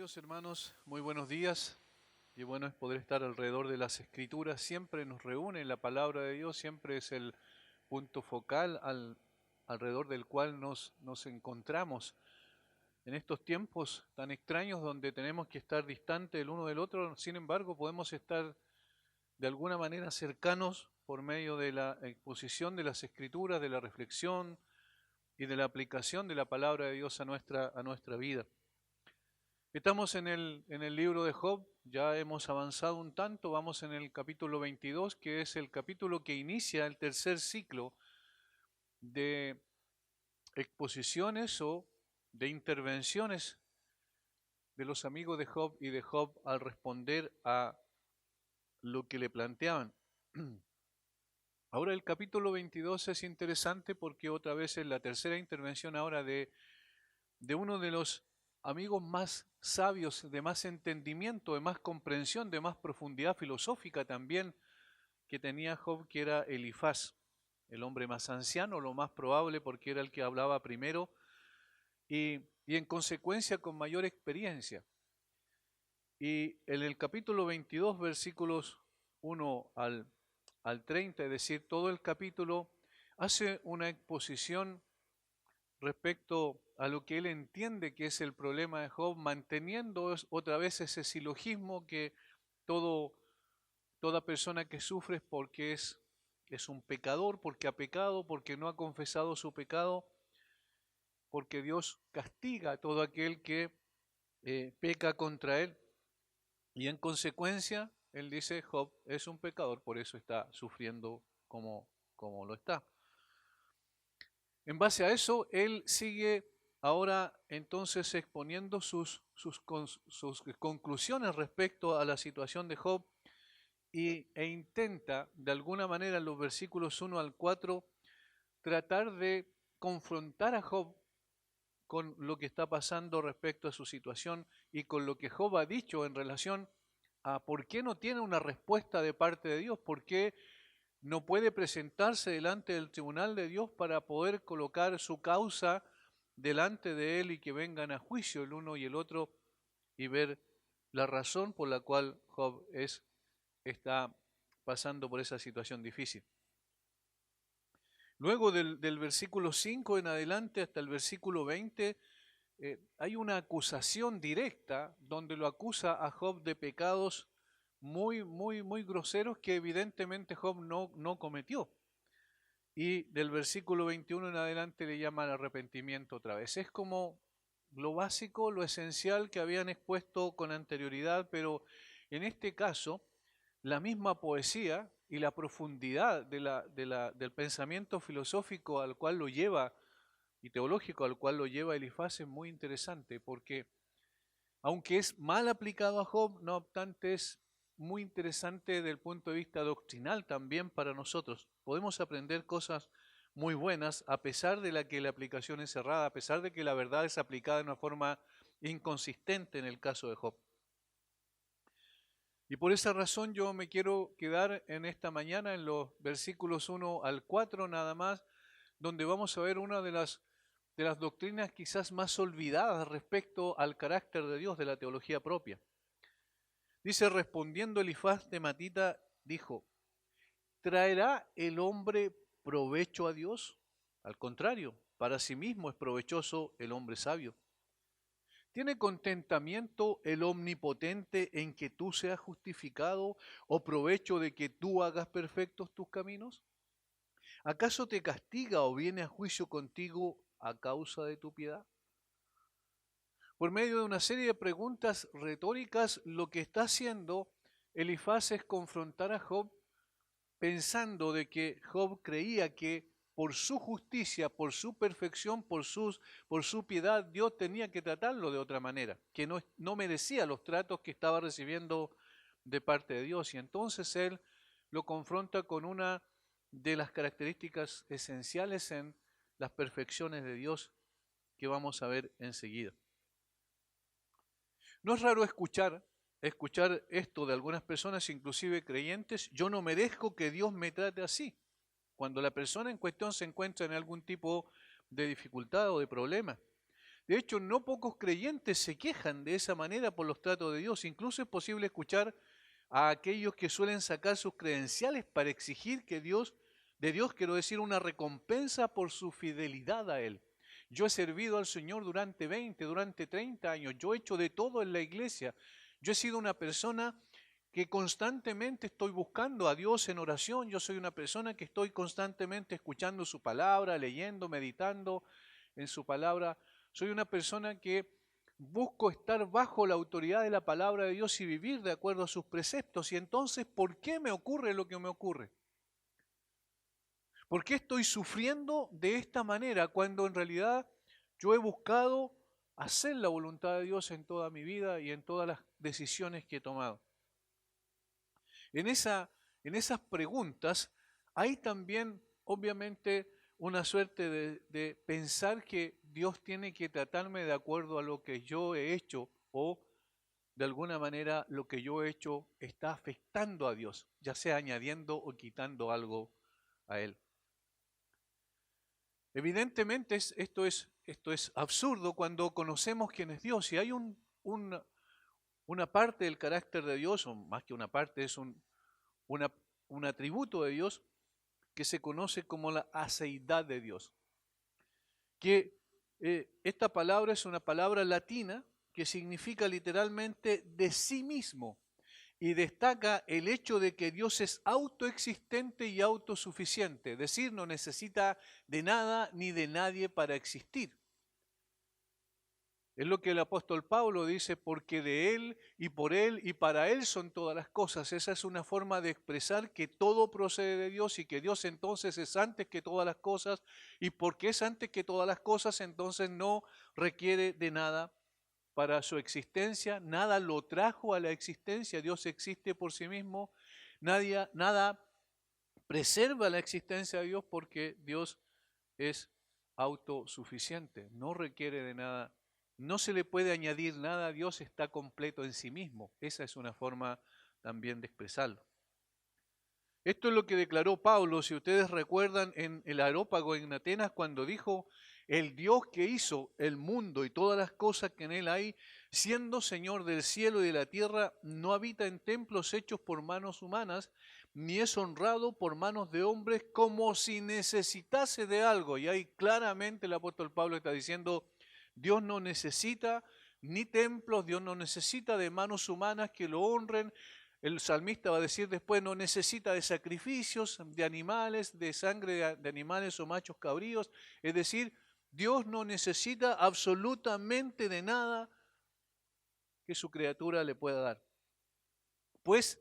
Queridos hermanos, muy buenos días. Y bueno es poder estar alrededor de las Escrituras. Siempre nos reúne la palabra de Dios, siempre es el punto focal alrededor del cual nos encontramos. En estos tiempos tan extraños donde tenemos que estar distantes el uno del otro, sin embargo podemos estar de alguna manera cercanos por medio de la exposición de las Escrituras, de la reflexión y de la aplicación de la palabra de Dios a nuestra vida. Estamos en el libro de Job, ya hemos avanzado un tanto, vamos en el capítulo 22, que es el capítulo que inicia el tercer ciclo de exposiciones o de intervenciones de los amigos de Job y de Job al responder a lo que le planteaban. Ahora el capítulo 22 es interesante porque otra vez es la tercera intervención ahora de uno de los amigos más sabios, de más entendimiento, de más comprensión, de más profundidad filosófica también que tenía Job, que era Elifaz, el hombre más anciano, lo más probable porque era el que hablaba primero y en consecuencia con mayor experiencia. Y en el capítulo 22, versículos 1 al 30, es decir, todo el capítulo hace una exposición respecto a lo que él entiende que es el problema de Job, manteniendo otra vez ese silogismo que toda persona que sufre es porque es un pecador, porque ha pecado, porque no ha confesado su pecado, porque Dios castiga a todo aquel que peca contra él. Y en consecuencia, él dice, Job es un pecador, por eso está sufriendo como lo está. En base a eso, él sigue ahora entonces exponiendo sus conclusiones respecto a la situación de Job e intenta, de alguna manera, en los versículos 1 al 4, tratar de confrontar a Job con lo que está pasando respecto a su situación y con lo que Job ha dicho en relación a por qué no tiene una respuesta de parte de Dios, por qué no puede presentarse delante del tribunal de Dios para poder colocar su causa delante de él y que vengan a juicio el uno y el otro y ver la razón por la cual Job está pasando por esa situación difícil. Luego del versículo 5 en adelante hasta el versículo 20 hay una acusación directa donde lo acusa a Job de pecados muy groseros que evidentemente Job no cometió. Y del versículo 21 en adelante le llama al arrepentimiento otra vez. Es como lo básico, lo esencial que habían expuesto con anterioridad, pero en este caso la misma poesía y la profundidad del pensamiento filosófico al cual lo lleva y teológico al cual lo lleva Elifaz es muy interesante porque aunque es mal aplicado a Job, no obstante es muy interesante desde el punto de vista doctrinal también para nosotros. Podemos aprender cosas muy buenas a pesar de que la aplicación es errada, a pesar de que la verdad es aplicada de una forma inconsistente en el caso de Job. Y por esa razón yo me quiero quedar en esta mañana en los versículos 1 al 4 nada más, donde vamos a ver una de las doctrinas quizás más olvidadas respecto al carácter de Dios de la teología propia. Dice, respondiendo Elifaz de Matita, dijo, ¿traerá el hombre provecho a Dios? Al contrario, para sí mismo es provechoso el hombre sabio. ¿Tiene contentamiento el omnipotente en que tú seas justificado o provecho de que tú hagas perfectos tus caminos? ¿Acaso te castiga o viene a juicio contigo a causa de tu piedad? Por medio de una serie de preguntas retóricas, lo que está haciendo Elifaz es confrontar a Job pensando de que Job creía que por su justicia, por su perfección, por su piedad, Dios tenía que tratarlo de otra manera, que no merecía los tratos que estaba recibiendo de parte de Dios. Y entonces él lo confronta con una de las características esenciales en las perfecciones de Dios que vamos a ver enseguida. No es raro escuchar esto de algunas personas, inclusive creyentes, yo no merezco que Dios me trate así, cuando la persona en cuestión se encuentra en algún tipo de dificultad o de problema. De hecho, no pocos creyentes se quejan de esa manera por los tratos de Dios. Incluso es posible escuchar a aquellos que suelen sacar sus credenciales para exigir de Dios, quiero decir, una recompensa por su fidelidad a Él. Yo he servido al Señor durante 20, durante 30 años. Yo he hecho de todo en la iglesia. Yo he sido una persona que constantemente estoy buscando a Dios en oración. Yo soy una persona que estoy constantemente escuchando su palabra, leyendo, meditando en su palabra. Soy una persona que busco estar bajo la autoridad de la palabra de Dios y vivir de acuerdo a sus preceptos. Y entonces, ¿por qué me ocurre lo que me ocurre? ¿Por qué estoy sufriendo de esta manera cuando en realidad yo he buscado hacer la voluntad de Dios en toda mi vida y en todas las decisiones que he tomado? En esas preguntas hay también, obviamente, una suerte de pensar que Dios tiene que tratarme de acuerdo a lo que yo he hecho o de alguna manera lo que yo he hecho está afectando a Dios, ya sea añadiendo o quitando algo a Él. Evidentemente esto es absurdo cuando conocemos quién es Dios y hay una parte del carácter de Dios, o más que una parte, es una- un atributo de Dios que se conoce como la aceidad de Dios. Que esta palabra es una palabra latina que significa literalmente de sí mismo y destaca el hecho de que Dios es autoexistente y autosuficiente, es decir, no necesita de nada ni de nadie para existir. Es lo que el apóstol Pablo dice, porque de Él y para Él son todas las cosas. Esa es una forma de expresar que todo procede de Dios y que Dios entonces es antes que todas las cosas, y porque es antes que todas las cosas, entonces no requiere de nada para su existencia, nada lo trajo a la existencia, Dios existe por sí mismo, nada preserva la existencia de Dios porque Dios es autosuficiente, no requiere de nada, no se le puede añadir nada, Dios está completo en sí mismo. Esa es una forma también de expresarlo. Esto es lo que declaró Pablo, si ustedes recuerdan, en el Areópago en Atenas, cuando dijo, el Dios que hizo el mundo y todas las cosas que en él hay, siendo Señor del cielo y de la tierra, no habita en templos hechos por manos humanas, ni es honrado por manos de hombres como si necesitase de algo. Y ahí claramente el apóstol Pablo está diciendo, Dios no necesita ni templos, Dios no necesita de manos humanas que lo honren. El salmista va a decir después, no necesita de sacrificios de animales, de sangre de animales o machos cabríos. Es decir, Dios no necesita absolutamente de nada que su criatura le pueda dar. Pues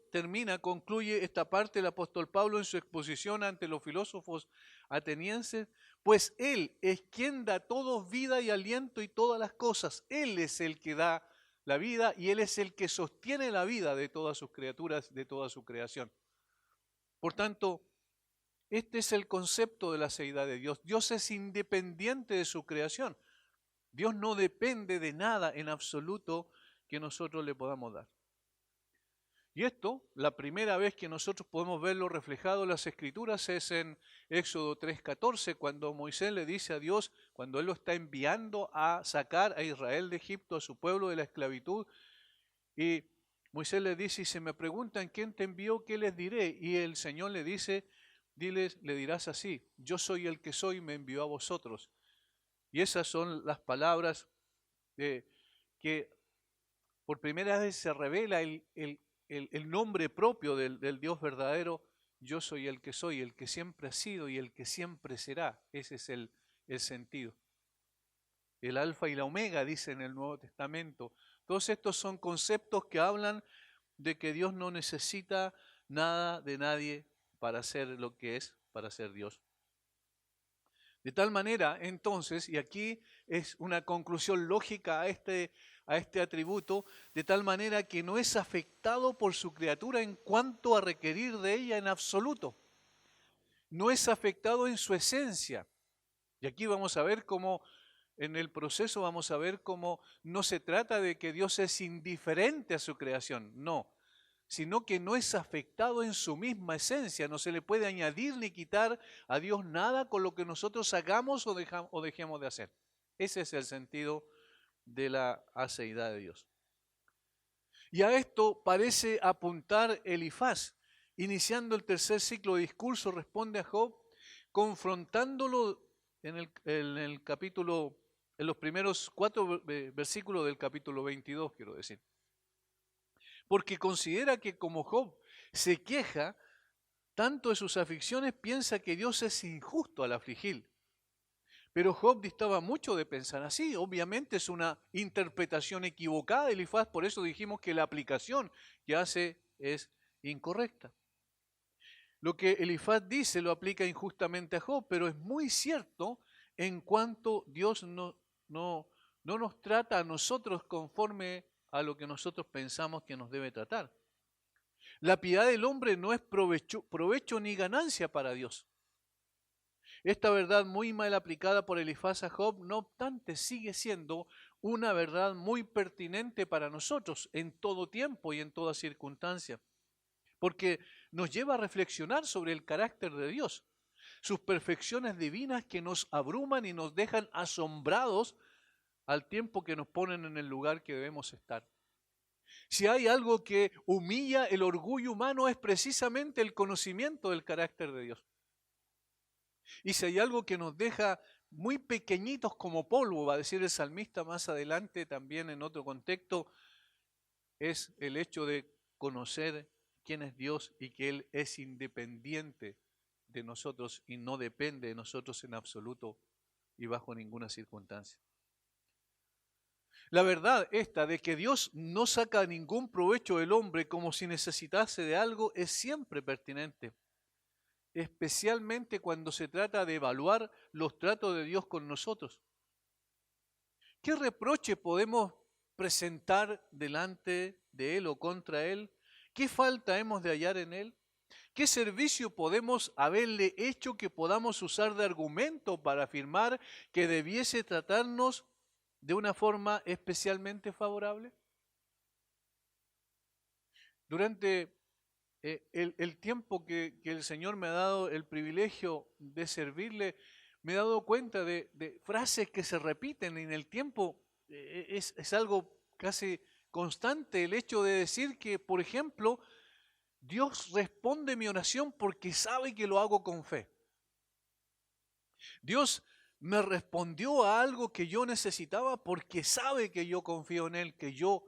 concluye esta parte el apóstol Pablo en su exposición ante los filósofos atenienses, pues Él es quien da a todos vida y aliento y todas las cosas. Él es el que da la vida y Él es el que sostiene la vida de todas sus criaturas, de toda su creación. Por tanto, este es el concepto de la seidad de Dios. Dios es independiente de su creación. Dios no depende de nada en absoluto que nosotros le podamos dar. Y esto, la primera vez que nosotros podemos verlo reflejado en las Escrituras es en Éxodo 3:14, cuando Moisés le dice a Dios, cuando Él lo está enviando a sacar a Israel de Egipto, a su pueblo de la esclavitud, y Moisés le dice, y se me preguntan, ¿quién te envió? ¿Qué les diré? Y el Señor le dice, le dirás así, yo soy el que soy, me envió a vosotros. Y esas son las palabras que por primera vez se revela el nombre propio del Dios verdadero. Yo soy el que siempre ha sido y el que siempre será. Ese es el sentido. El alfa y la omega, dice en el Nuevo Testamento. Todos estos son conceptos que hablan de que Dios no necesita nada de nadie para ser lo que es, para ser Dios. De tal manera, entonces, y aquí es una conclusión lógica a este atributo, de tal manera que no es afectado por su criatura en cuanto a requerir de ella en absoluto. No es afectado en su esencia. Y aquí vamos a ver cómo, en el proceso vamos a ver cómo no se trata de que Dios es indiferente a su creación, no, sino que no es afectado en su misma esencia, no se le puede añadir ni quitar a Dios nada con lo que nosotros hagamos o dejemos de hacer. Ese es el sentido de la aceidad de Dios. Y a esto parece apuntar Elifaz. Iniciando el tercer ciclo de discurso, responde a Job, confrontándolo en el capítulo, en los primeros 4 versículos del capítulo 22, quiero decir. Porque considera que como Job se queja tanto de sus aflicciones, piensa que Dios es injusto al afligir. Pero Job distaba mucho de pensar así. Obviamente es una interpretación equivocada de Elifaz, por eso dijimos que la aplicación que hace es incorrecta. Lo que Elifaz dice lo aplica injustamente a Job, pero es muy cierto en cuanto Dios no nos trata a nosotros conforme a lo que nosotros pensamos que nos debe tratar. La piedad del hombre no es provecho ni ganancia para Dios. Esta verdad muy mal aplicada por Elifaz a Job, no obstante, sigue siendo una verdad muy pertinente para nosotros en todo tiempo y en toda circunstancia, porque nos lleva a reflexionar sobre el carácter de Dios, sus perfecciones divinas que nos abruman y nos dejan asombrados al tiempo que nos ponen en el lugar que debemos estar. Si hay algo que humilla el orgullo humano es precisamente el conocimiento del carácter de Dios. Y si hay algo que nos deja muy pequeñitos como polvo, va a decir el salmista más adelante también en otro contexto, es el hecho de conocer quién es Dios y que Él es independiente de nosotros y no depende de nosotros en absoluto y bajo ninguna circunstancia. La verdad esta de que Dios no saca ningún provecho del hombre como si necesitase de algo es siempre pertinente, especialmente cuando se trata de evaluar los tratos de Dios con nosotros. ¿Qué reproche podemos presentar delante de Él o contra Él? ¿Qué falta hemos de hallar en Él? ¿Qué servicio podemos haberle hecho que podamos usar de argumento para afirmar que debiese tratarnos de una forma especialmente favorable? Durante el tiempo que el Señor me ha dado el privilegio de servirle, me he dado cuenta de frases que se repiten en el tiempo. Es algo casi constante el hecho de decir que, por ejemplo, Dios responde mi oración porque sabe que lo hago con fe. Dios me respondió a algo que yo necesitaba porque sabe que yo confío en Él, que yo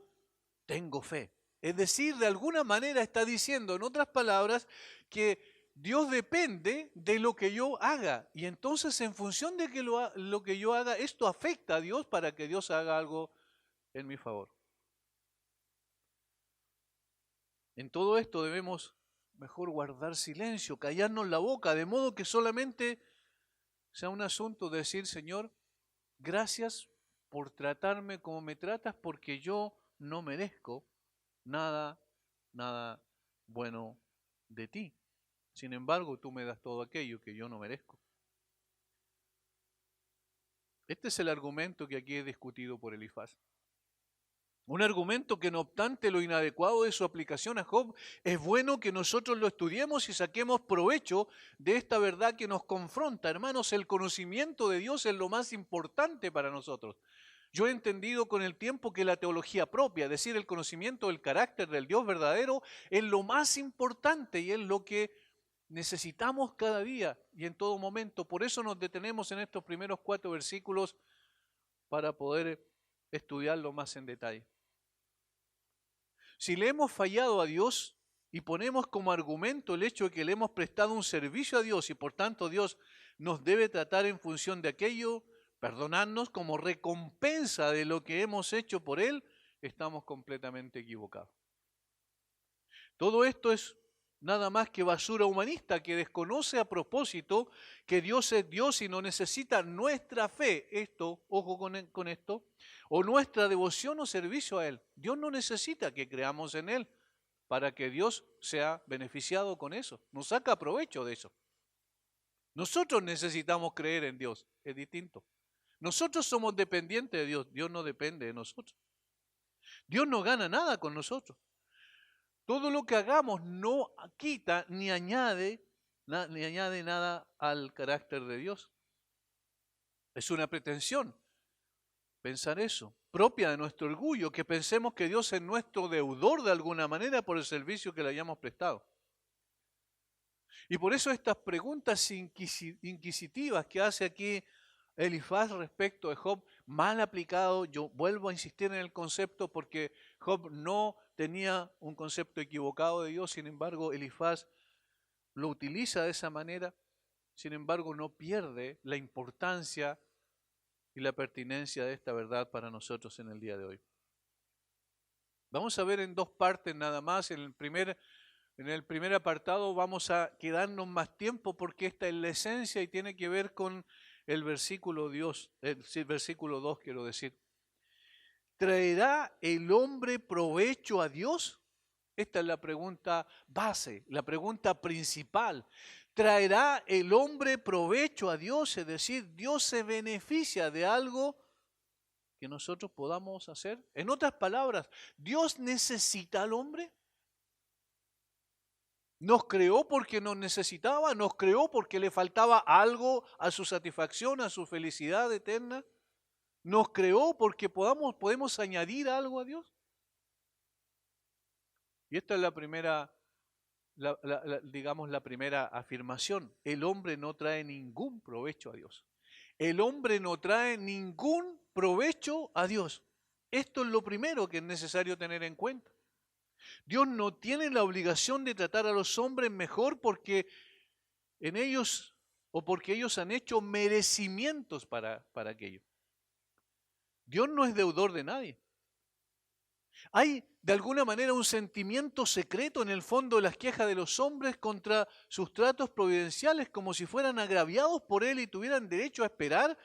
tengo fe. Es decir, de alguna manera está diciendo, en otras palabras, que Dios depende de lo que yo haga. Y entonces, en función de que lo que yo haga, esto afecta a Dios para que Dios haga algo en mi favor. En todo esto debemos mejor guardar silencio, callarnos la boca, de modo que solamente sea un asunto de decir, Señor, gracias por tratarme como me tratas, porque yo no merezco nada bueno de ti. Sin embargo, tú me das todo aquello que yo no merezco. Este es el argumento que aquí es discutido por Elifaz. Un argumento que no obstante lo inadecuado de su aplicación a Job, es bueno que nosotros lo estudiemos y saquemos provecho de esta verdad que nos confronta. Hermanos, el conocimiento de Dios es lo más importante para nosotros. Yo he entendido con el tiempo que la teología propia, es decir, el conocimiento del carácter del Dios verdadero, es lo más importante y es lo que necesitamos cada día y en todo momento. Por eso nos detenemos en estos primeros 4 versículos para poder estudiarlo más en detalle. Si le hemos fallado a Dios y ponemos como argumento el hecho de que le hemos prestado un servicio a Dios y por tanto Dios nos debe tratar en función de aquello, perdonarnos como recompensa de lo que hemos hecho por Él, estamos completamente equivocados. Todo esto es nada más que basura humanista que desconoce a propósito que Dios es Dios y no necesita nuestra fe, esto, ojo con esto, o nuestra devoción o servicio a Él. Dios no necesita que creamos en Él para que Dios sea beneficiado con eso, nos saca provecho de eso. Nosotros necesitamos creer en Dios, es distinto. Nosotros somos dependientes de Dios, Dios no depende de nosotros. Dios no gana nada con nosotros. Todo lo que hagamos no quita ni añade nada al carácter de Dios. Es una pretensión pensar eso. propia de nuestro orgullo, que pensemos que Dios es nuestro deudor de alguna manera por el servicio que le hayamos prestado. Y por eso estas preguntas inquisitivas que hace aquí Elifaz respecto de Job, mal aplicado, yo vuelvo a insistir en el concepto porque Job no tenía un concepto equivocado de Dios, sin embargo Elifaz lo utiliza de esa manera, sin embargo no pierde la importancia y la pertinencia de esta verdad para nosotros en el día de hoy. Vamos a ver en dos partes nada más. En el primer apartado vamos a quedarnos más tiempo porque esta es la esencia y tiene que ver con el versículo 2, quiero decir. ¿Traerá el hombre provecho a Dios? Esta es la pregunta base, la pregunta principal. ¿Traerá el hombre provecho a Dios? Es decir, ¿Dios se beneficia de algo que nosotros podamos hacer? En otras palabras, ¿Dios necesita al hombre? ¿Nos creó porque nos necesitaba? ¿Nos creó porque le faltaba algo a su satisfacción, a su felicidad eterna? ¿Nos creó porque podemos añadir algo a Dios? Y esta es la primera, digamos, la primera afirmación. El hombre no trae ningún provecho a Dios. El hombre no trae ningún provecho a Dios. Esto es lo primero que es necesario tener en cuenta. Dios no tiene la obligación de tratar a los hombres mejor porque en ellos o porque ellos han hecho merecimientos para aquello. Dios no es deudor de nadie. Hay de alguna manera un sentimiento secreto en el fondo de las quejas de los hombres contra sus tratos providenciales, como si fueran agraviados por Él y tuvieran derecho a esperar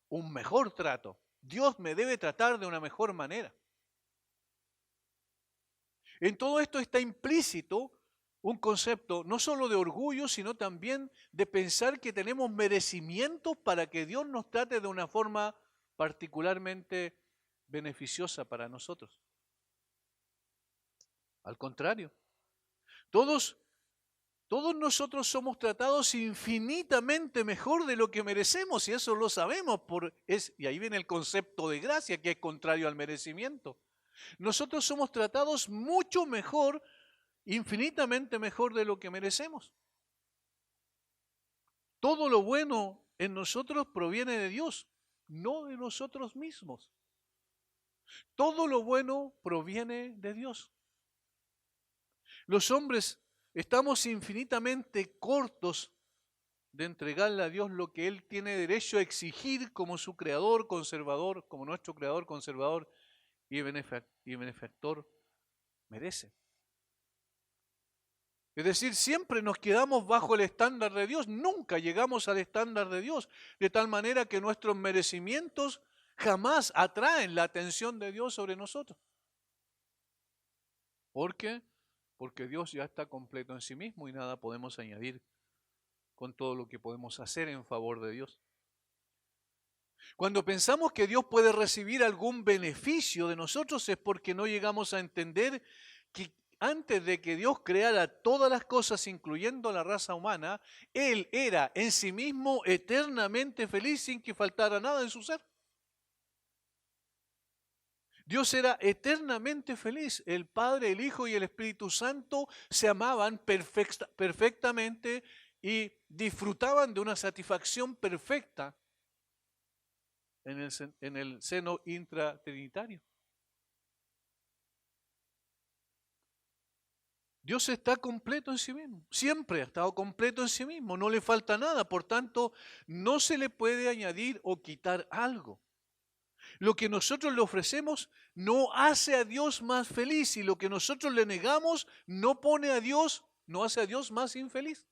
un mejor trato. Dios me debe tratar de una mejor manera. En todo esto está implícito un concepto no solo de orgullo, sino también de pensar que tenemos merecimientos para que Dios nos trate de una forma particularmente beneficiosa para nosotros. Al contrario, todos nosotros somos tratados infinitamente mejor de lo que merecemos y eso lo sabemos. Y ahí viene el concepto de gracia que es contrario al merecimiento. Nosotros somos tratados mucho mejor, infinitamente mejor de lo que merecemos. Todo lo bueno en nosotros proviene de Dios, no de nosotros mismos. Todo lo bueno proviene de Dios. Los hombres estamos infinitamente cortos de entregarle a Dios lo que Él tiene derecho a exigir como su creador conservador, como nuestro creador conservador y benefactor merece. Es decir, siempre nos quedamos bajo el estándar de Dios, nunca llegamos al estándar de Dios, de tal manera que nuestros merecimientos jamás atraen la atención de Dios sobre nosotros. ¿Por qué? Porque Dios ya está completo en sí mismo y nada podemos añadir con todo lo que podemos hacer en favor de Dios. Cuando pensamos que Dios puede recibir algún beneficio de nosotros es porque no llegamos a entender que antes de que Dios creara todas las cosas, incluyendo la raza humana, Él era en sí mismo eternamente feliz sin que faltara nada en su ser. Dios era eternamente feliz. El Padre, el Hijo y el Espíritu Santo se amaban perfectamente y disfrutaban de una satisfacción perfecta en el seno intratrinitario. Dios está completo en sí mismo, siempre ha estado completo en sí mismo, no le falta nada, por tanto, no se le puede añadir o quitar algo. Lo que nosotros le ofrecemos no hace a Dios más feliz y lo que nosotros le negamos no hace a Dios más infeliz.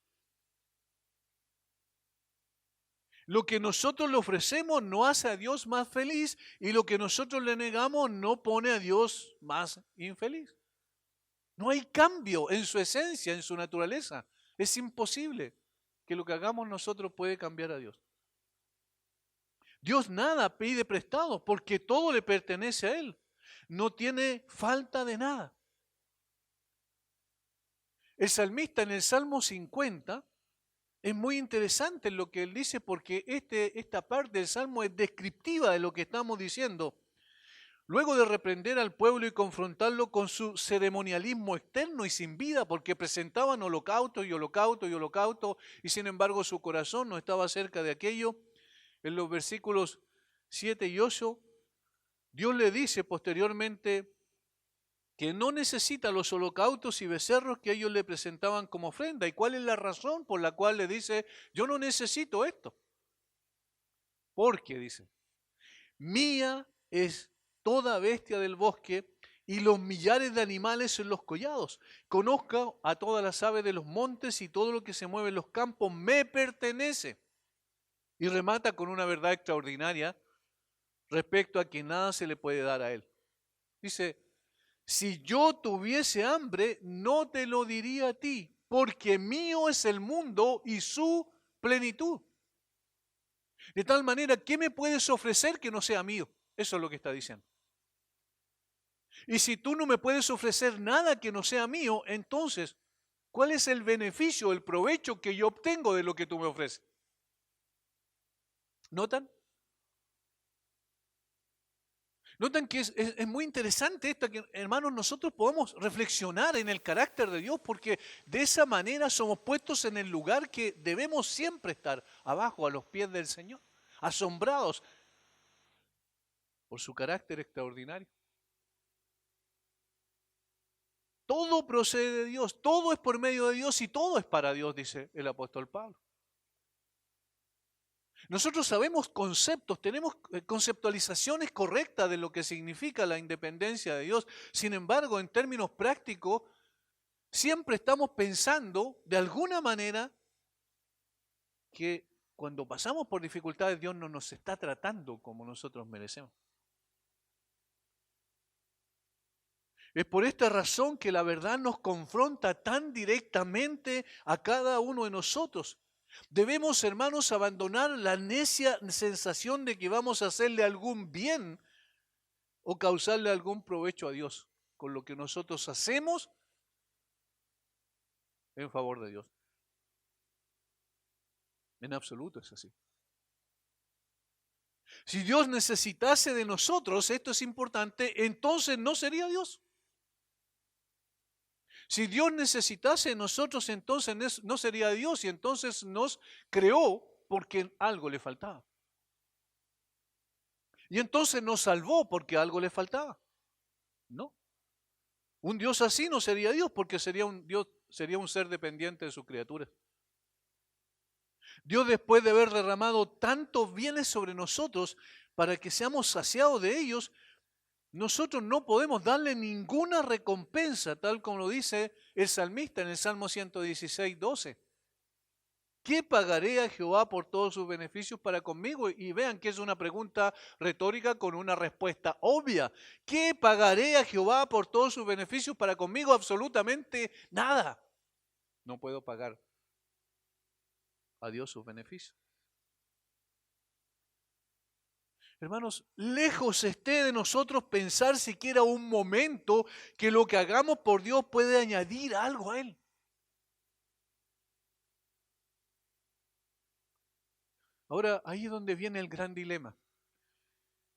Lo que nosotros le ofrecemos no hace a Dios más feliz y lo que nosotros le negamos no pone a Dios más infeliz. No hay cambio en su esencia, en su naturaleza. Es imposible que lo que hagamos nosotros puede cambiar a Dios. Dios nada pide prestado porque todo le pertenece a Él. No tiene falta de nada. El salmista en el Salmo 50 es muy interesante lo que él dice porque esta parte del Salmo es descriptiva de lo que estamos diciendo. luego de reprender al pueblo y confrontarlo con su ceremonialismo externo y sin vida, porque presentaban holocausto y holocausto y holocausto, y sin embargo su corazón no estaba cerca de aquello, en los versículos 7 y 8, Dios le dice posteriormente que no necesita los holocaustos y becerros que ellos le presentaban como ofrenda. ¿Y cuál es la razón por la cual le dice, yo no necesito esto? Porque, dice, mía es toda bestia del bosque y los millares de animales en los collados. Conozca a todas las aves de los montes y todo lo que se mueve en los campos me pertenece. Y remata con una verdad extraordinaria respecto a que nada se le puede dar a él. Dice, si yo tuviese hambre, no te lo diría a ti, porque mío es el mundo y su plenitud. De tal manera, ¿qué me puedes ofrecer que no sea mío? Eso es lo que está diciendo. Y si tú no me puedes ofrecer nada que no sea mío, entonces, ¿cuál es el beneficio, el provecho que yo obtengo de lo que tú me ofreces? ¿Notan? Notan que es muy interesante esto, que hermanos nosotros podemos reflexionar en el carácter de Dios, porque de esa manera somos puestos en el lugar que debemos siempre estar, abajo, a los pies del Señor, asombrados por su carácter extraordinario. Todo procede de Dios, todo es por medio de Dios y todo es para Dios, dice el apóstol Pablo. Nosotros sabemos conceptos, tenemos conceptualizaciones correctas de lo que significa la independencia de Dios. Sin embargo, en términos prácticos, siempre estamos pensando de alguna manera que cuando pasamos por dificultades Dios no nos está tratando como nosotros merecemos. Es por esta razón que la verdad nos confronta tan directamente a cada uno de nosotros. Debemos, hermanos, abandonar la necia sensación de que vamos a hacerle algún bien o causarle algún provecho a Dios con lo que nosotros hacemos en favor de Dios. En absoluto es así. Si Dios necesitase de nosotros, esto es importante, entonces no sería Dios. Si Dios necesitase de nosotros, entonces no sería Dios y entonces nos creó porque algo le faltaba. Y entonces nos salvó porque algo le faltaba. No. Un Dios así no sería Dios porque sería un ser dependiente de sus criaturas. Dios, después de haber derramado tantos bienes sobre nosotros para que seamos saciados de ellos, nosotros no podemos darle ninguna recompensa, tal como lo dice el salmista en el Salmo 116, 12. ¿Qué pagaré a Jehová por todos sus beneficios para conmigo? Y vean que es una pregunta retórica con una respuesta obvia. ¿Qué pagaré a Jehová por todos sus beneficios para conmigo? Absolutamente nada. No puedo pagar a Dios sus beneficios. Hermanos, lejos esté de nosotros pensar siquiera un momento que lo que hagamos por Dios puede añadir algo a Él. Ahora, ahí es donde viene el gran dilema.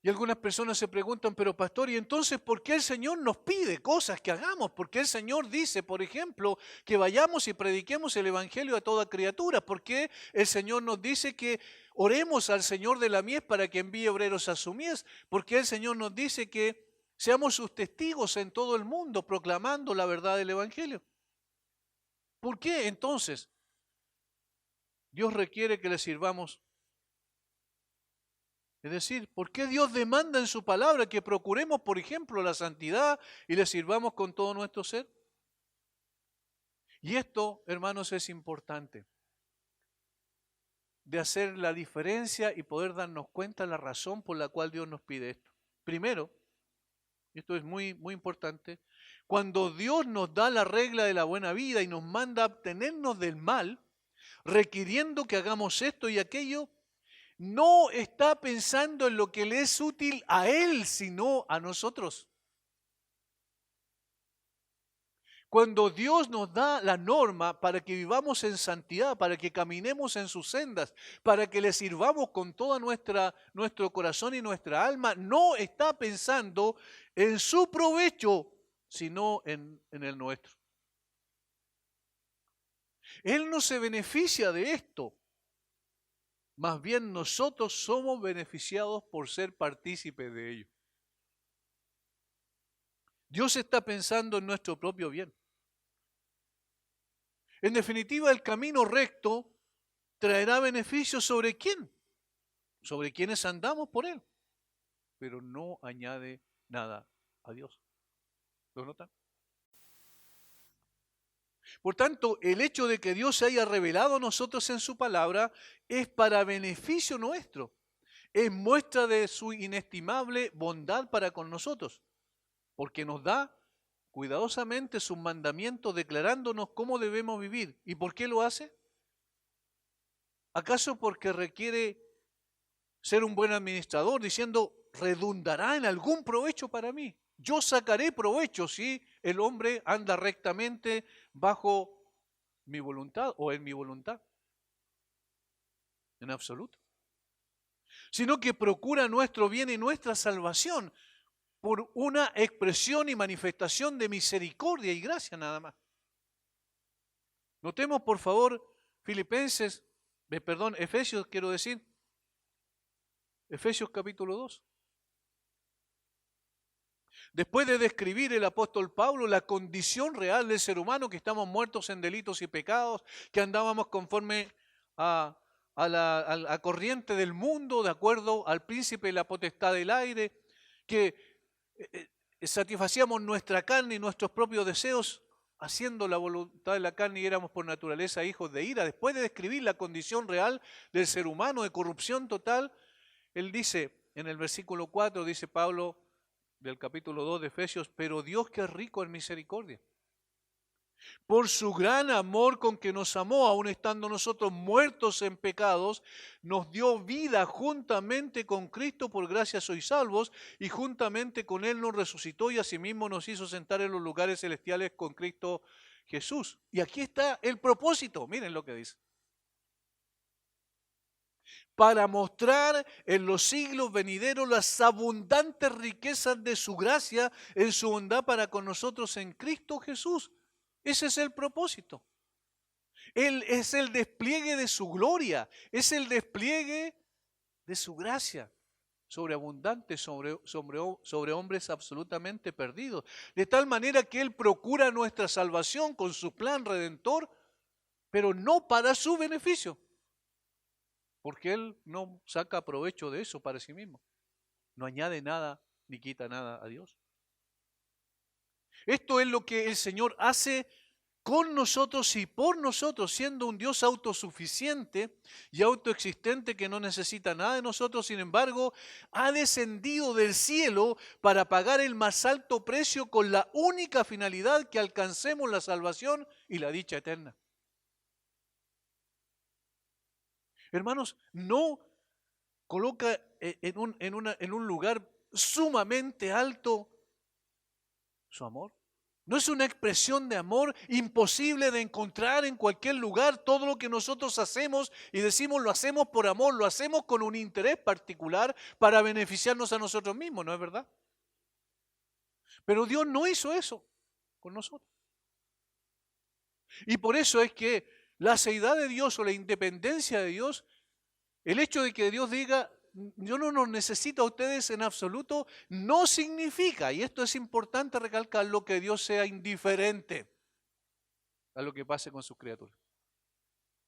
Y algunas personas se preguntan, pero pastor, ¿y entonces por qué el Señor nos pide cosas que hagamos? ¿Por qué el Señor dice, por ejemplo, que vayamos y prediquemos el Evangelio a toda criatura? ¿Por qué el Señor nos dice que oremos al Señor de la mies para que envíe obreros a su mies? ¿Por qué el Señor nos dice que seamos sus testigos en todo el mundo proclamando la verdad del Evangelio? ¿Por qué entonces Dios requiere que le sirvamos? Es decir, ¿por qué Dios demanda en su palabra que procuremos, por ejemplo, la santidad y le sirvamos con todo nuestro ser? Y esto, hermanos, es importante, de hacer la diferencia y poder darnos cuenta de la razón por la cual Dios nos pide esto. Primero, y esto es muy, muy importante, cuando Dios nos da la regla de la buena vida y nos manda a abstenernos del mal, requiriendo que hagamos esto y aquello, no está pensando en lo que le es útil a Él, sino a nosotros. Cuando Dios nos da la norma para que vivamos en santidad, para que caminemos en sus sendas, para que le sirvamos con toda nuestro corazón y nuestra alma, no está pensando en su provecho, sino en el nuestro. Él no se beneficia de esto. Más bien nosotros somos beneficiados por ser partícipes de ello. Dios está pensando en nuestro propio bien. En definitiva, el camino recto traerá beneficios ¿sobre quién? Sobre quienes andamos por él. Pero no añade nada a Dios. ¿Lo notan? Por tanto, el hecho de que Dios se haya revelado a nosotros en su palabra es para beneficio nuestro. Es muestra de su inestimable bondad para con nosotros, porque nos da cuidadosamente sus mandamientos declarándonos cómo debemos vivir. ¿Y por qué lo hace? ¿Acaso porque requiere ser un buen administrador diciendo, redundará en algún provecho para mí? Yo sacaré provecho si el hombre anda rectamente bajo mi voluntad o en mi voluntad. En absoluto. Sino que procura nuestro bien y nuestra salvación por una expresión y manifestación de misericordia y gracia nada más. Notemos por favor Efesios quiero decir, Efesios capítulo 2. Después de describir el apóstol Pablo la condición real del ser humano, que estamos muertos en delitos y pecados, que andábamos conforme a la corriente del mundo, de acuerdo al príncipe de la potestad del aire, que satisfacíamos nuestra carne y nuestros propios deseos, haciendo la voluntad de la carne y éramos por naturaleza hijos de ira. Después de describir la condición real del ser humano de corrupción total, él dice, en el versículo 4, dice Pablo, del capítulo 2 de Efesios, pero Dios que es rico en misericordia, por su gran amor con que nos amó, aun estando nosotros muertos en pecados, nos dio vida juntamente con Cristo, por gracia sois salvos, y juntamente con Él nos resucitó y asimismo nos hizo sentar en los lugares celestiales con Cristo Jesús. Y aquí está el propósito, miren lo que dice. Para mostrar en los siglos venideros las abundantes riquezas de su gracia en su bondad para con nosotros en Cristo Jesús. Ese es el propósito. Él es el despliegue de su gloria, es el despliegue de su gracia sobreabundante sobre hombres absolutamente perdidos. De tal manera que Él procura nuestra salvación con su plan redentor, pero no para su beneficio. Porque Él no saca provecho de eso para sí mismo. No añade nada ni quita nada a Dios. Esto es lo que el Señor hace con nosotros y por nosotros, siendo un Dios autosuficiente y autoexistente que no necesita nada de nosotros. Sin embargo, ha descendido del cielo para pagar el más alto precio con la única finalidad que alcancemos la salvación y la dicha eterna. Hermanos, no coloca en un lugar sumamente alto su amor. No es una expresión de amor imposible de encontrar en cualquier lugar. Todo lo que nosotros hacemos y decimos lo hacemos por amor, lo hacemos con un interés particular para beneficiarnos a nosotros mismos, ¿no es verdad? Pero Dios no hizo eso con nosotros. Y por eso es que la seidad de Dios o la independencia de Dios, el hecho de que Dios diga, yo no los necesito a ustedes en absoluto, no significa, y esto es importante recalcarlo, que Dios sea indiferente a lo que pase con sus criaturas.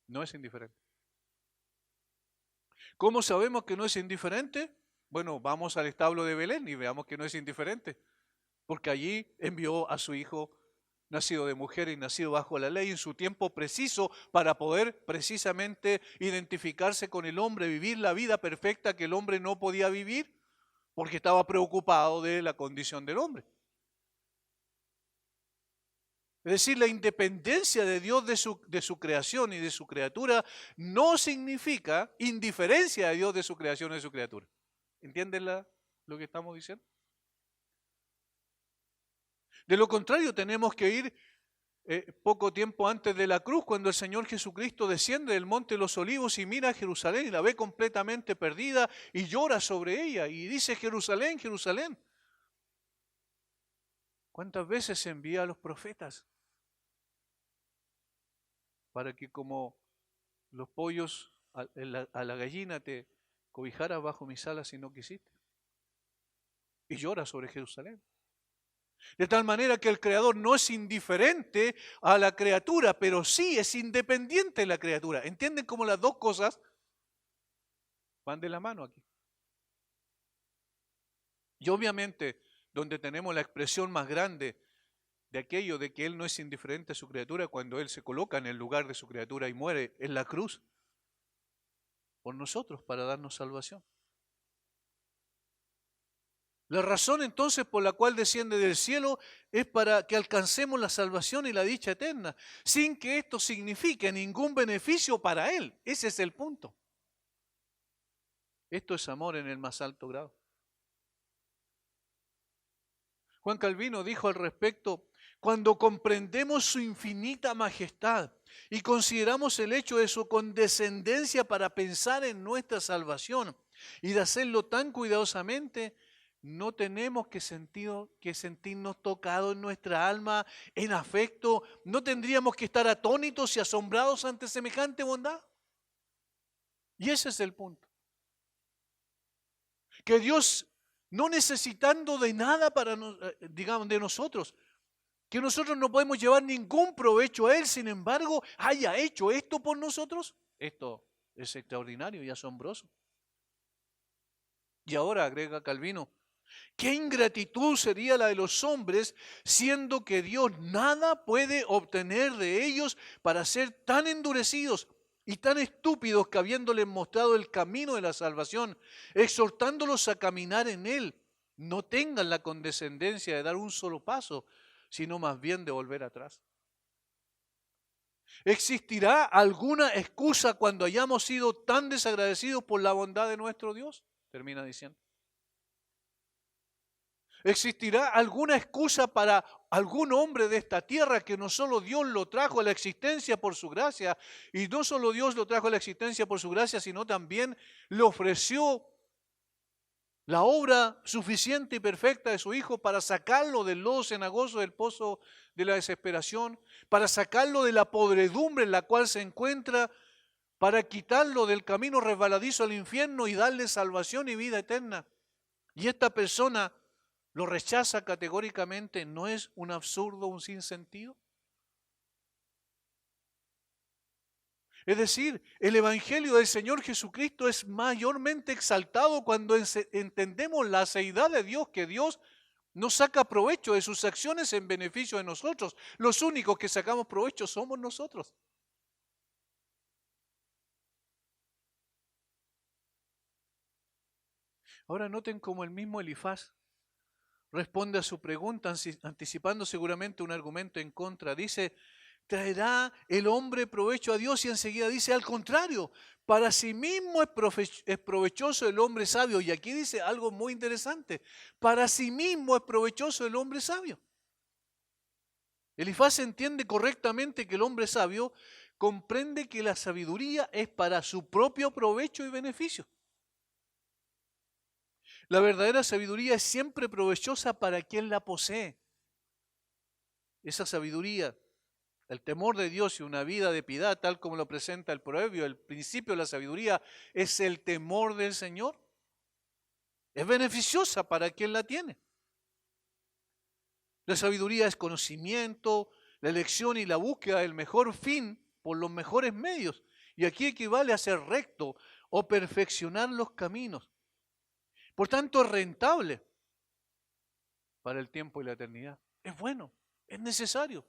No es indiferente. ¿Cómo sabemos que no es indiferente? Bueno, vamos al establo de Belén y veamos que no es indiferente, porque allí envió a su hijo nacido de mujer y nacido bajo la ley en su tiempo preciso para poder precisamente identificarse con el hombre, vivir la vida perfecta que el hombre no podía vivir porque estaba preocupado de la condición del hombre. Es decir, la independencia de Dios de su creación y de su criatura no significa indiferencia de Dios de su creación y de su criatura. ¿Entienden lo que estamos diciendo? De lo contrario, tenemos que ir poco tiempo antes de la cruz, cuando el Señor Jesucristo desciende del Monte de los Olivos y mira a Jerusalén y la ve completamente perdida y llora sobre ella y dice: Jerusalén, Jerusalén, ¿cuántas veces envía a los profetas para que como los pollos a la gallina te cobijaras bajo mis alas y no quisiste? Y llora sobre Jerusalén. De tal manera que el Creador no es indiferente a la criatura, pero sí es independiente de la criatura. ¿Entienden cómo las dos cosas van de la mano aquí? Y obviamente, donde tenemos la expresión más grande de aquello de que Él no es indiferente a su criatura, cuando Él se coloca en el lugar de su criatura y muere en la cruz por nosotros para darnos salvación. La razón entonces por la cual desciende del cielo es para que alcancemos la salvación y la dicha eterna, sin que esto signifique ningún beneficio para Él. Ese es el punto. Esto es amor en el más alto grado. Juan Calvino dijo al respecto: cuando comprendemos su infinita majestad y consideramos el hecho de su condescendencia para pensar en nuestra salvación y de hacerlo tan cuidadosamente, no tenemos que sentirnos tocados en nuestra alma, en afecto. ¿No tendríamos que estar atónitos y asombrados ante semejante bondad? Y ese es el punto. Que Dios, no necesitando de nada digamos, de nosotros, que nosotros no podemos llevar ningún provecho a Él, sin embargo, haya hecho esto por nosotros. Esto es extraordinario y asombroso. Y ahora, agrega Calvino, ¿qué ingratitud sería la de los hombres, siendo que Dios nada puede obtener de ellos para ser tan endurecidos y tan estúpidos que, habiéndoles mostrado el camino de la salvación, exhortándolos a caminar en él, no tengan la condescendencia de dar un solo paso, sino más bien de volver atrás? ¿Existirá alguna excusa cuando hayamos sido tan desagradecidos por la bondad de nuestro Dios? Termina diciendo. ¿Existirá alguna excusa para algún hombre de esta tierra que no solo Dios lo trajo a la existencia por su gracia, y no solo Dios lo trajo a la existencia por su gracia, sino también le ofreció la obra suficiente y perfecta de su Hijo para sacarlo del lodo cenagoso, del pozo de la desesperación, para sacarlo de la podredumbre en la cual se encuentra, para quitarlo del camino resbaladizo al infierno y darle salvación y vida eterna? Y esta persona lo rechaza categóricamente. ¿No es un absurdo, un sinsentido? Es decir, el Evangelio del Señor Jesucristo es mayormente exaltado cuando entendemos la seidad de Dios, que Dios no saca provecho de sus acciones en beneficio de nosotros. Los únicos que sacamos provecho somos nosotros. Ahora noten cómo el mismo Elifaz responde a su pregunta, anticipando seguramente un argumento en contra. Dice: ¿traerá el hombre provecho a Dios? Y enseguida dice: al contrario, para sí mismo es provechoso el hombre sabio. Y aquí dice algo muy interesante: para sí mismo es provechoso el hombre sabio. Elifaz entiende correctamente que el hombre sabio comprende que la sabiduría es para su propio provecho y beneficio. La verdadera sabiduría es siempre provechosa para quien la posee. Esa sabiduría, el temor de Dios y una vida de piedad, tal como lo presenta el proverbio, el principio de la sabiduría es el temor del Señor. Es beneficiosa para quien la tiene. La sabiduría es conocimiento, la elección y la búsqueda del mejor fin por los mejores medios. Y aquí equivale a ser recto o perfeccionar los caminos. Por tanto, es rentable para el tiempo y la eternidad. Es bueno, es necesario.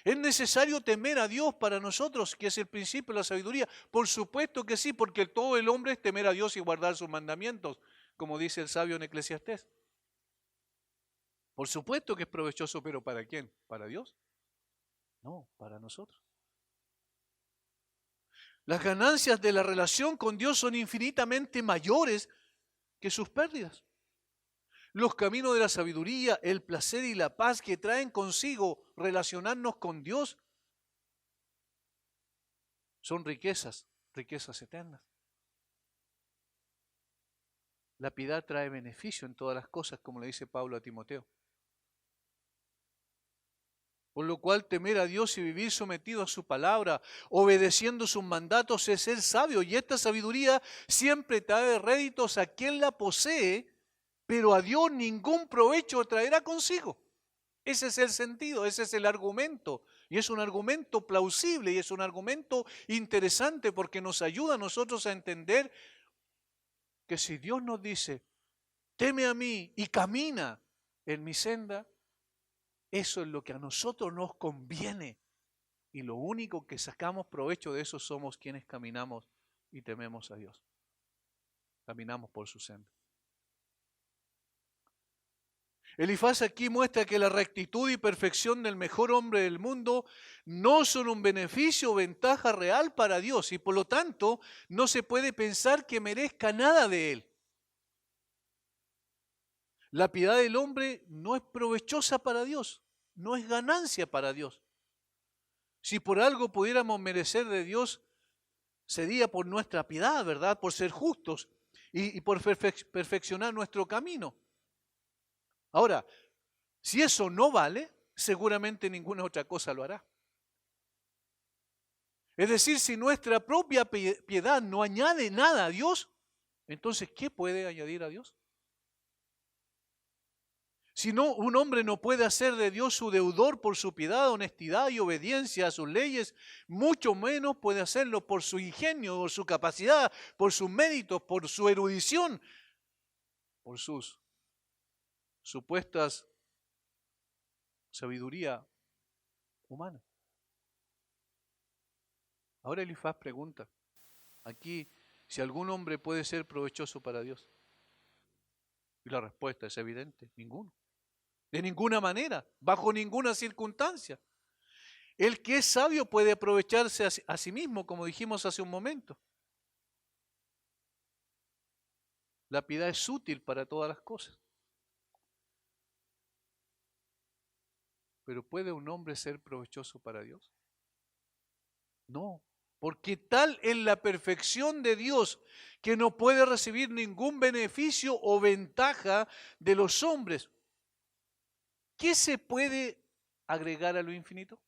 ¿Es necesario temer a Dios para nosotros, que es el principio de la sabiduría? Por supuesto que sí, porque todo el hombre es temer a Dios y guardar sus mandamientos, como dice el sabio en Eclesiastés. Por supuesto que es provechoso, pero ¿para quién? ¿Para Dios? No, para nosotros. Las ganancias de la relación con Dios son infinitamente mayores que sus pérdidas. Los caminos de la sabiduría, el placer y la paz que traen consigo relacionarnos con Dios son riquezas, riquezas eternas. La piedad trae beneficio en todas las cosas, como le dice Pablo a Timoteo. Por lo cual temer a Dios y vivir sometido a su palabra, obedeciendo sus mandatos, es ser sabio. Y esta sabiduría siempre trae réditos a quien la posee, pero a Dios ningún provecho traerá consigo. Ese es el sentido, ese es el argumento. Y es un argumento plausible y es un argumento interesante porque nos ayuda a nosotros a entender que si Dios nos dice, teme a mí y camina en mi senda, eso es lo que a nosotros nos conviene. Y lo único que sacamos provecho de eso somos quienes caminamos y tememos a Dios. Caminamos por su senda. Elifaz aquí muestra que la rectitud y perfección del mejor hombre del mundo no son un beneficio o ventaja real para Dios y por lo tanto no se puede pensar que merezca nada de él. La piedad del hombre no es provechosa para Dios, no es ganancia para Dios. Si por algo pudiéramos merecer de Dios, sería por nuestra piedad, ¿verdad? Por ser justos y por perfeccionar nuestro camino. Ahora, si eso no vale, seguramente ninguna otra cosa lo hará. Es decir, si nuestra propia piedad no añade nada a Dios, entonces, ¿qué puede añadir a Dios? Si no, un hombre no puede hacer de Dios su deudor por su piedad, honestidad y obediencia a sus leyes, mucho menos puede hacerlo por su ingenio, por su capacidad, por sus méritos, por su erudición, por sus supuestas sabiduría humana. Ahora Elifaz pregunta, aquí, si algún hombre puede ser provechoso para Dios. Y la respuesta es evidente, ninguno. De ninguna manera, bajo ninguna circunstancia. El que es sabio puede aprovecharse a sí mismo, como dijimos hace un momento. La piedad es útil para todas las cosas. Pero ¿puede un hombre ser provechoso para Dios? No, porque tal es la perfección de Dios que no puede recibir ningún beneficio o ventaja de los hombres. ¿Qué se puede agregar a lo infinito?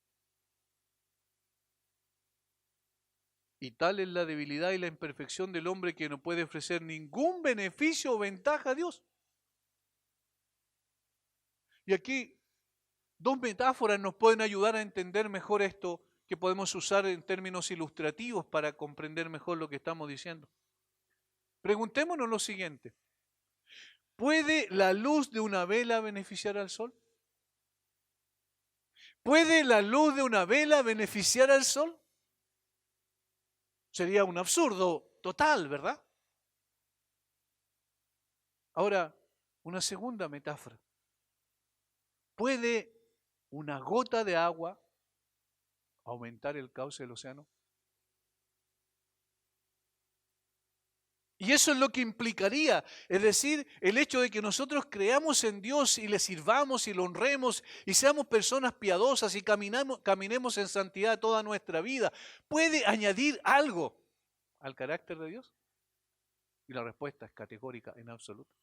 Y tal es la debilidad y la imperfección del hombre que no puede ofrecer ningún beneficio o ventaja a Dios. Y aquí dos metáforas nos pueden ayudar a entender mejor esto que podemos usar en términos ilustrativos para comprender mejor lo que estamos diciendo. Preguntémonos lo siguiente. ¿Puede la luz de una vela beneficiar al sol? ¿Puede la luz de una vela beneficiar al sol? Sería un absurdo total, ¿verdad? Ahora, una segunda metáfora. ¿Puede una gota de agua aumentar el cauce del océano? Y eso es lo que implicaría, es decir, el hecho de que nosotros creamos en Dios y le sirvamos y lo honremos y seamos personas piadosas y caminemos en santidad toda nuestra vida, ¿puede añadir algo al carácter de Dios? Y la respuesta es categórica, en absoluto.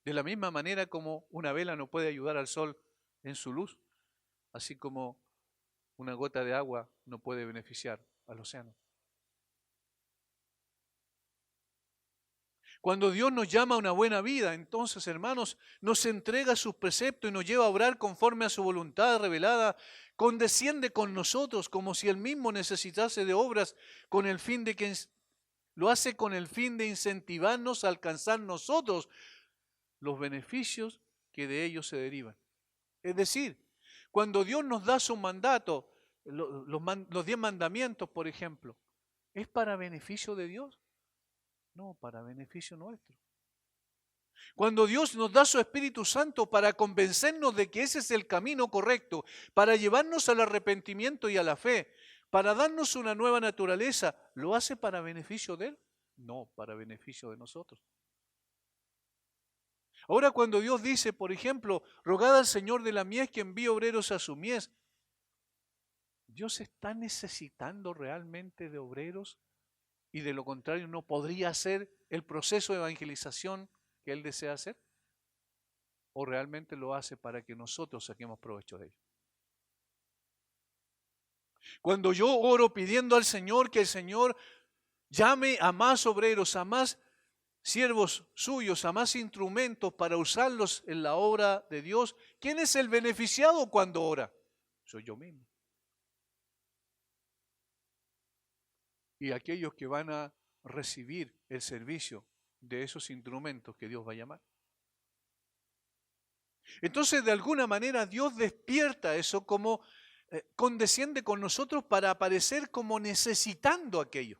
De la misma manera como una vela no puede ayudar al sol en su luz, así como una gota de agua no puede beneficiar al océano. Cuando Dios nos llama a una buena vida, entonces, hermanos, nos entrega sus preceptos y nos lleva a obrar conforme a su voluntad revelada, condesciende con nosotros como si Él mismo necesitase de obras con el fin de que lo hace con el fin de incentivarnos a alcanzar nosotros los beneficios que de ellos se derivan. Es decir, cuando Dios nos da su mandato, los 10 mandamientos, por ejemplo, ¿es para beneficio de Dios? No, para beneficio nuestro. Cuando Dios nos da su Espíritu Santo para convencernos de que ese es el camino correcto, para llevarnos al arrepentimiento y a la fe, para darnos una nueva naturaleza, ¿lo hace para beneficio de Él? No, para beneficio de nosotros. Ahora cuando Dios dice, por ejemplo, rogad al Señor de la mies que envíe obreros a su mies, ¿Dios está necesitando realmente de obreros? Y de lo contrario, ¿no podría hacer el proceso de evangelización que Él desea hacer? ¿O realmente lo hace para que nosotros saquemos provecho de ello? Cuando yo oro pidiendo al Señor que el Señor llame a más obreros, a más siervos suyos, a más instrumentos para usarlos en la obra de Dios, ¿quién es el beneficiado cuando ora? Soy yo mismo. Y aquellos que van a recibir el servicio de esos instrumentos que Dios va a llamar. Entonces, de alguna manera, Dios despierta eso como condesciende con nosotros para aparecer como necesitando aquello.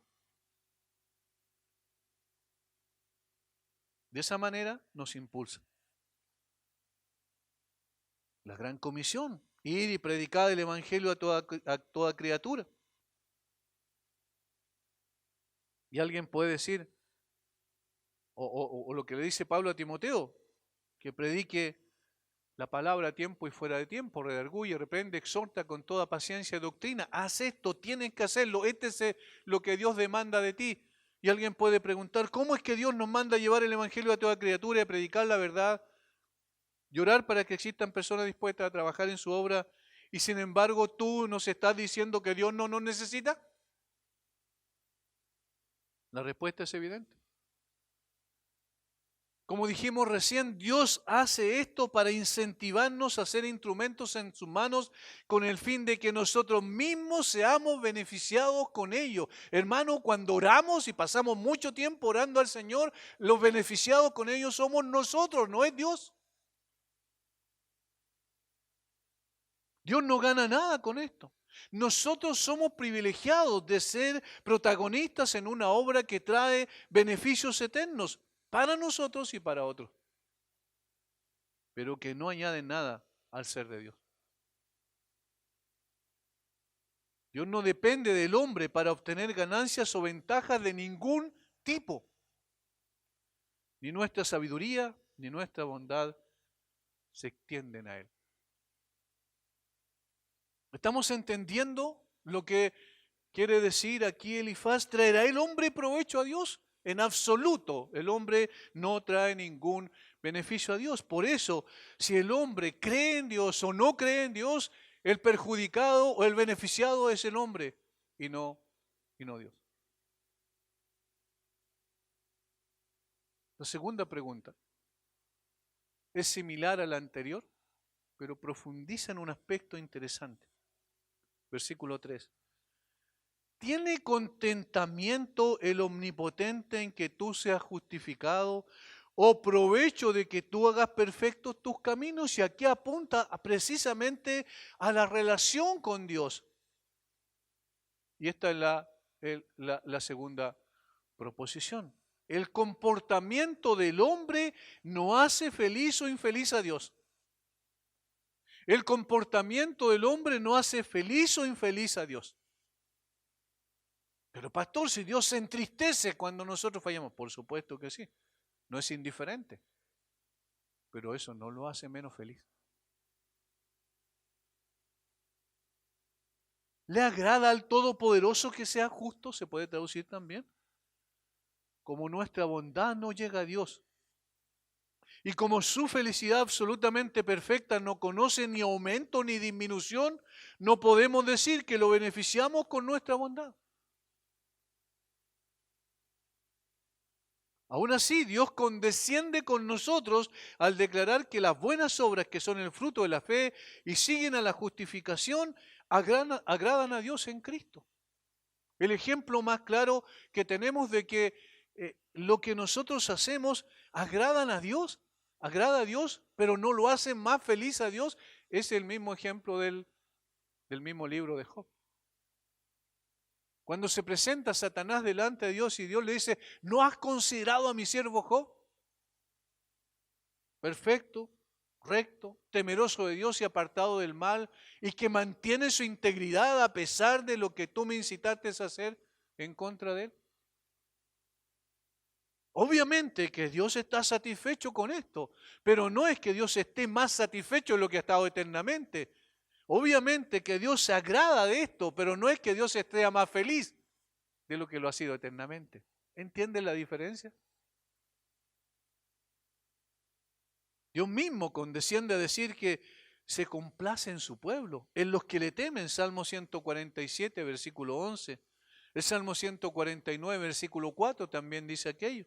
De esa manera nos impulsa. La gran comisión, ir y predicar el Evangelio a toda criatura. Y alguien puede decir, o lo que le dice Pablo a Timoteo, que predique la palabra a tiempo y fuera de tiempo, redarguye, reprende, exhorta con toda paciencia y doctrina. Haz esto, tienes que hacerlo, este es lo que Dios demanda de ti. Y alguien puede preguntar, ¿cómo es que Dios nos manda a llevar el Evangelio a toda criatura y a predicar la verdad? Y orar para que existan personas dispuestas a trabajar en su obra, y sin embargo tú nos estás diciendo que Dios no nos necesita. La respuesta es evidente. Como dijimos recién, Dios hace esto para incentivarnos a ser instrumentos en sus manos con el fin de que nosotros mismos seamos beneficiados con ello. Hermano, cuando oramos y pasamos mucho tiempo orando al Señor, los beneficiados con ello somos nosotros, no es Dios. Dios no gana nada con esto. Nosotros somos privilegiados de ser protagonistas en una obra que trae beneficios eternos para nosotros y para otros, pero que no añaden nada al ser de Dios. Dios no depende del hombre para obtener ganancias o ventajas de ningún tipo. Ni nuestra sabiduría ni nuestra bondad se extienden a Él. ¿Estamos entendiendo lo que quiere decir aquí Elifaz? ¿Traerá el hombre provecho a Dios? En absoluto, el hombre no trae ningún beneficio a Dios. Por eso, si el hombre cree en Dios o no cree en Dios, el perjudicado o el beneficiado es el hombre y no Dios. La segunda pregunta es similar a la anterior, pero profundiza en un aspecto interesante. Versículo 3. ¿Tiene contentamiento el omnipotente en que tú seas justificado o provecho de que tú hagas perfectos tus caminos? Y aquí apunta precisamente a la relación con Dios. Y esta es la segunda proposición. El comportamiento del hombre no hace feliz o infeliz a Dios. El comportamiento del hombre no hace feliz o infeliz a Dios. Pero pastor, si Dios se entristece cuando nosotros fallamos, por supuesto que sí, no es indiferente, pero eso no lo hace menos feliz. ¿Le agrada al Todopoderoso que sea justo? Se puede traducir también. Como nuestra bondad no llega a Dios y como su felicidad absolutamente perfecta no conoce ni aumento ni disminución, no podemos decir que lo beneficiamos con nuestra bondad. Aún así, Dios condesciende con nosotros al declarar que las buenas obras que son el fruto de la fe y siguen a la justificación agradan a Dios en Cristo. El ejemplo más claro que tenemos de que lo que nosotros hacemos agrada a Dios, pero no lo hace más feliz a Dios, es el mismo ejemplo del mismo libro de Job. Cuando se presenta Satanás delante de Dios y Dios le dice, ¿no has considerado a mi siervo Job? Perfecto, recto, temeroso de Dios y apartado del mal, y que mantiene su integridad a pesar de lo que tú me incitaste a hacer en contra de él. Obviamente que Dios está satisfecho con esto, pero no es que Dios esté más satisfecho de lo que ha estado eternamente. Obviamente que Dios se agrada de esto, pero no es que Dios esté más feliz de lo que lo ha sido eternamente. ¿Entienden la diferencia? Dios mismo condesciende a decir que se complace en su pueblo, en los que le temen. Salmo 147, versículo 11. El Salmo 149, versículo 4 también dice aquello.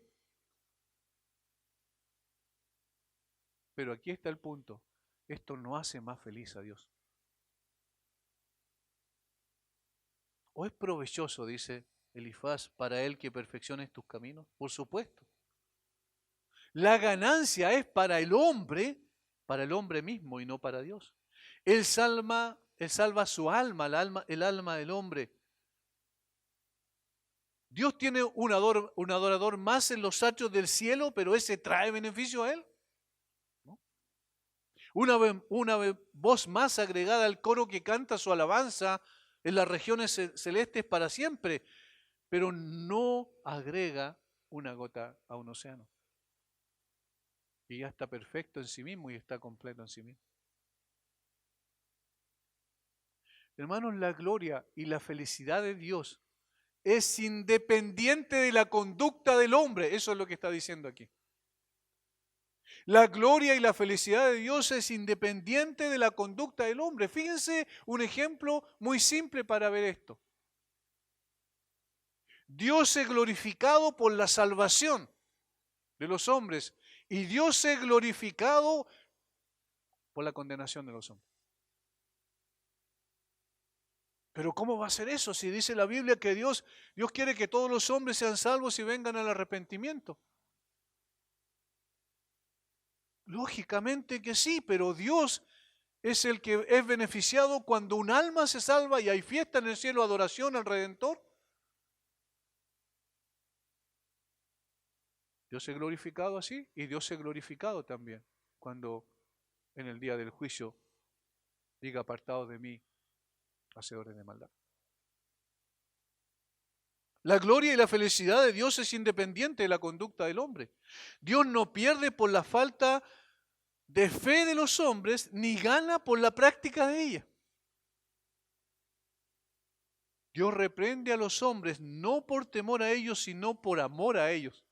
Pero aquí está el punto. Esto no hace más feliz a Dios. ¿O es provechoso, dice Elifaz, para él que perfecciones tus caminos? Por supuesto. La ganancia es para el hombre mismo y no para Dios. Él salva su alma, el alma del hombre. Dios tiene un adorador más en los atrios del cielo, pero ese trae beneficio a él, ¿no? Una voz más agregada al coro que canta su alabanza en las regiones celestes para siempre, pero no agrega una gota a un océano. Y ya está perfecto en sí mismo y está completo en sí mismo. Hermanos, la gloria y la felicidad de Dios es independiente de la conducta del hombre. Eso es lo que está diciendo aquí. La gloria y la felicidad de Dios es independiente de la conducta del hombre. Fíjense un ejemplo muy simple para ver esto. Dios es glorificado por la salvación de los hombres y Dios es glorificado por la condenación de los hombres. Pero ¿cómo va a ser eso si dice la Biblia que Dios quiere que todos los hombres sean salvos y vengan al arrepentimiento? Lógicamente que sí, pero Dios es el que es beneficiado cuando un alma se salva y hay fiesta en el cielo, adoración al Redentor. Dios es glorificado así y Dios es glorificado también cuando en el día del juicio diga: apartados de mí, hacedores de maldad. La gloria y la felicidad de Dios es independiente de la conducta del hombre. Dios no pierde por la falta de fe de los hombres, ni gana por la práctica de ella. Dios reprende a los hombres no por temor a ellos, sino por amor a ellos.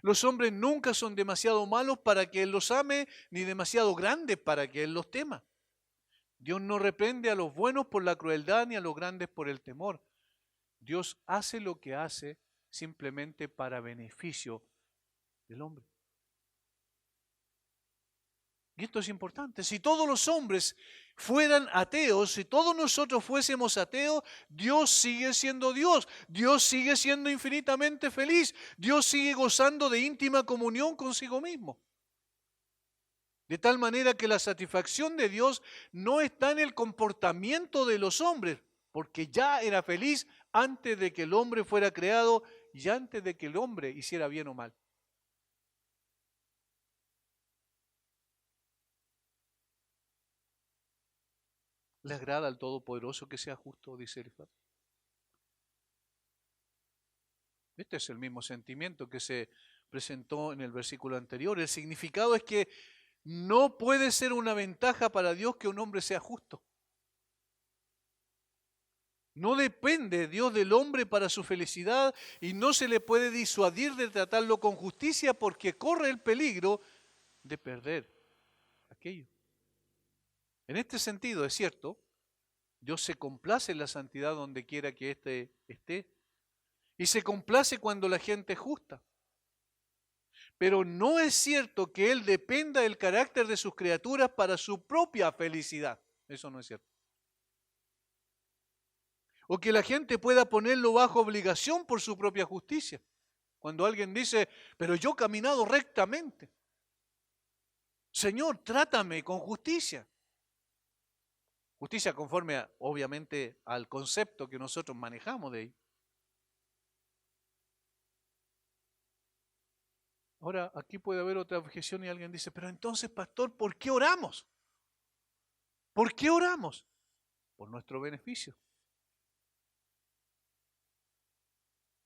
Los hombres nunca son demasiado malos para que Él los ame, ni demasiado grandes para que Él los tema. Dios no reprende a los buenos por la crueldad, ni a los grandes por el temor. Dios hace lo que hace simplemente para beneficio del hombre. Y esto es importante. Si todos los hombres fueran ateos, si todos nosotros fuésemos ateos, Dios sigue siendo Dios. Dios sigue siendo infinitamente feliz. Dios sigue gozando de íntima comunión consigo mismo. De tal manera que la satisfacción de Dios no está en el comportamiento de los hombres, porque ya era feliz antes de que el hombre fuera creado y antes de que el hombre hiciera bien o mal. ¿Le agrada al Todopoderoso que sea justo?, dice Elifaz. Este es el mismo sentimiento que se presentó en el versículo anterior. El significado es que no puede ser una ventaja para Dios que un hombre sea justo. No depende Dios del hombre para su felicidad y no se le puede disuadir de tratarlo con justicia porque corre el peligro de perder aquello. En este sentido, es cierto, Dios se complace en la santidad donde quiera que éste esté y se complace cuando la gente es justa. Pero no es cierto que Él dependa del carácter de sus criaturas para su propia felicidad. Eso no es cierto. O que la gente pueda ponerlo bajo obligación por su propia justicia. Cuando alguien dice: pero yo he caminado rectamente. Señor, trátame con justicia. Justicia conforme, obviamente, al concepto que nosotros manejamos de ahí. Ahora, aquí puede haber otra objeción y alguien dice: pero entonces, pastor, ¿por qué oramos? ¿Por qué oramos? Por nuestro beneficio.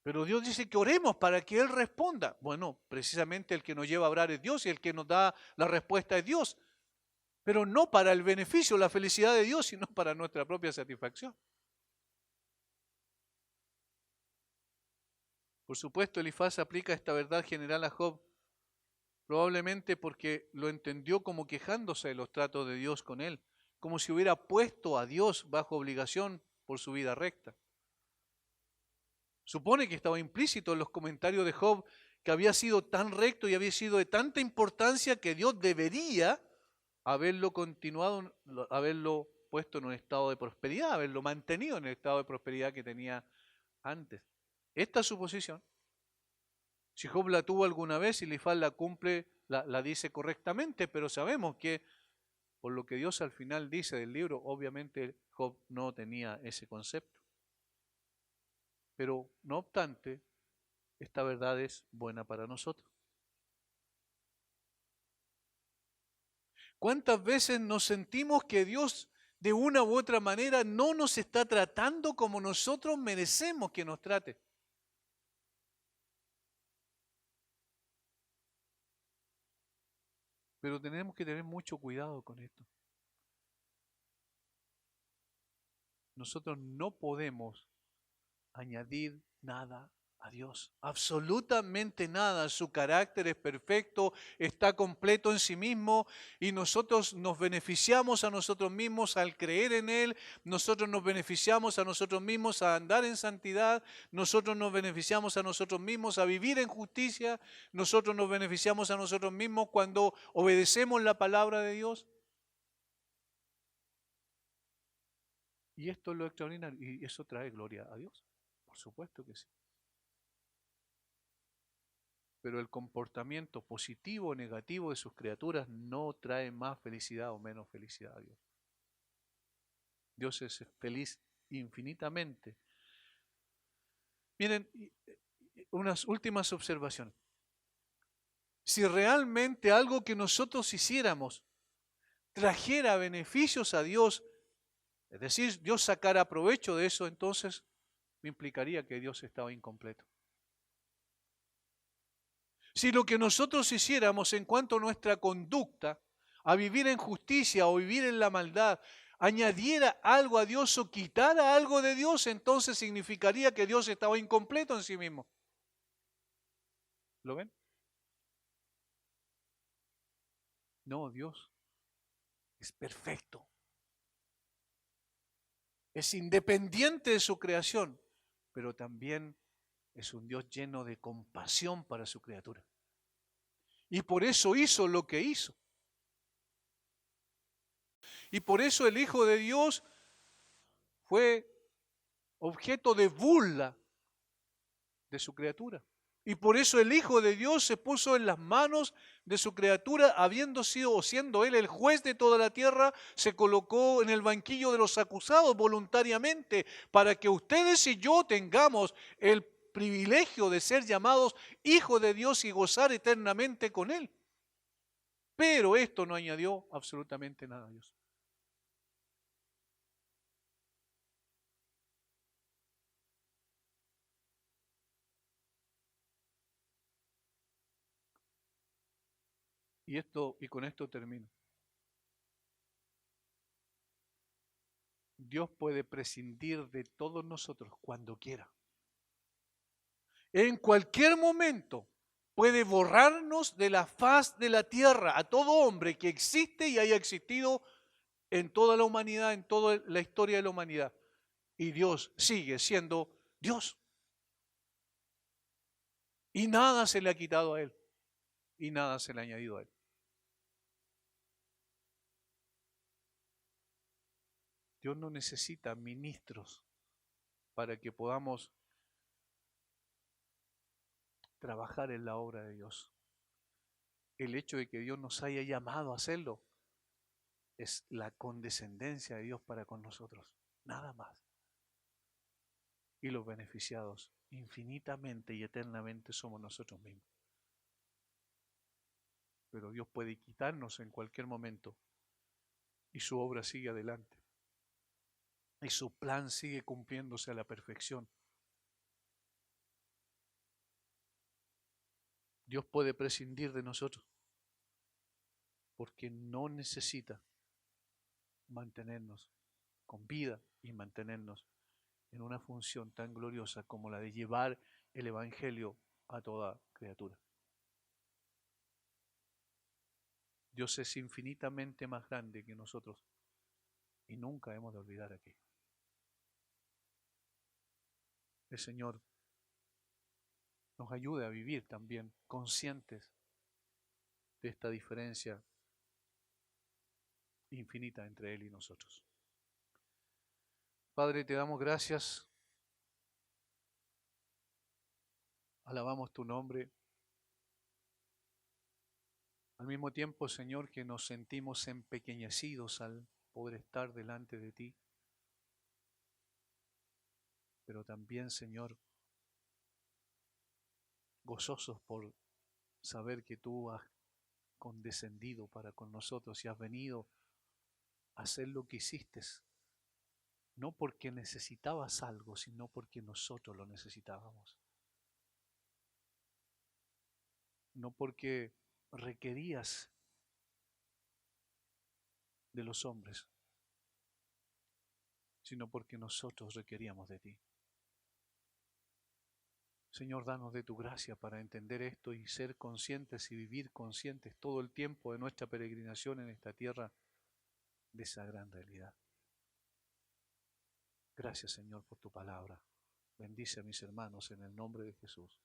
Pero Dios dice que oremos para que Él responda. Bueno, precisamente el que nos lleva a orar es Dios y el que nos da la respuesta es Dios. Pero no para el beneficio, la felicidad de Dios, sino para nuestra propia satisfacción. Por supuesto, Elifaz aplica esta verdad general a Job, probablemente porque lo entendió como quejándose de los tratos de Dios con él, como si hubiera puesto a Dios bajo obligación por su vida recta. Supone que estaba implícito en los comentarios de Job que había sido tan recto y había sido de tanta importancia que Dios debería haberlo continuado, haberlo puesto en un estado de prosperidad, haberlo mantenido en el estado de prosperidad que tenía antes. Esta suposición, si Job la tuvo alguna vez y Elifaz la cumple, la dice correctamente, pero sabemos que por lo que Dios al final dice del libro, obviamente Job no tenía ese concepto. Pero no obstante, esta verdad es buena para nosotros. ¿Cuántas veces nos sentimos que Dios de una u otra manera no nos está tratando como nosotros merecemos que nos trate? Pero tenemos que tener mucho cuidado con esto. Nosotros no podemos añadir nada a Dios, absolutamente nada. Su carácter es perfecto, está completo en sí mismo y nosotros nos beneficiamos a nosotros mismos al creer en Él, nosotros nos beneficiamos a nosotros mismos a andar en santidad, nosotros nos beneficiamos a nosotros mismos a vivir en justicia, nosotros nos beneficiamos a nosotros mismos cuando obedecemos la palabra de Dios. Y esto es lo extraordinario y eso trae gloria a Dios, por supuesto que sí. Pero el comportamiento positivo o negativo de sus criaturas no trae más felicidad o menos felicidad a Dios. Dios es feliz infinitamente. Miren, unas últimas observaciones. Si realmente algo que nosotros hiciéramos trajera beneficios a Dios, es decir, Dios sacara provecho de eso, entonces me implicaría que Dios estaba incompleto. Si lo que nosotros hiciéramos en cuanto a nuestra conducta, a vivir en justicia o vivir en la maldad, añadiera algo a Dios o quitara algo de Dios, entonces significaría que Dios estaba incompleto en sí mismo. ¿Lo ven? No, Dios es perfecto. Es independiente de su creación, pero también es un Dios lleno de compasión para su criatura. Y por eso hizo lo que hizo. Y por eso el Hijo de Dios fue objeto de burla de su criatura. Y por eso el Hijo de Dios se puso en las manos de su criatura, habiendo sido o siendo Él el juez de toda la tierra, se colocó en el banquillo de los acusados voluntariamente para que ustedes y yo tengamos el privilegio de ser llamados hijos de Dios y gozar eternamente con Él. Pero esto no añadió absolutamente nada a Dios. Y con esto termino. Dios puede prescindir de todos nosotros cuando quiera. En cualquier momento puede borrarnos de la faz de la tierra a todo hombre que existe y haya existido en toda la humanidad, en toda la historia de la humanidad. Y Dios sigue siendo Dios. Y nada se le ha quitado a Él. Y nada se le ha añadido a Él. Dios no necesita ministros para que podamos trabajar en la obra de Dios. El hecho de que Dios nos haya llamado a hacerlo es la condescendencia de Dios para con nosotros, nada más. Y los beneficiados infinitamente y eternamente somos nosotros mismos. Pero Dios puede quitarnos en cualquier momento y su obra sigue adelante. Y su plan sigue cumpliéndose a la perfección. Dios puede prescindir de nosotros porque no necesita mantenernos con vida y mantenernos en una función tan gloriosa como la de llevar el Evangelio a toda criatura. Dios es infinitamente más grande que nosotros y nunca hemos de olvidar aquello. El Señor nos ayude a vivir también conscientes de esta diferencia infinita entre Él y nosotros. Padre, te damos gracias, alabamos tu nombre. Al mismo tiempo, Señor, que nos sentimos empequeñecidos al poder estar delante de ti, pero también, Señor, gozosos por saber que tú has condescendido para con nosotros y has venido a hacer lo que hiciste, no porque necesitabas algo, sino porque nosotros lo necesitábamos. No porque requerías de los hombres, sino porque nosotros requeríamos de ti. Señor, danos de tu gracia para entender esto y ser conscientes y vivir conscientes todo el tiempo de nuestra peregrinación en esta tierra de esa gran realidad. Gracias, Señor, por tu palabra. Bendice a mis hermanos en el nombre de Jesús.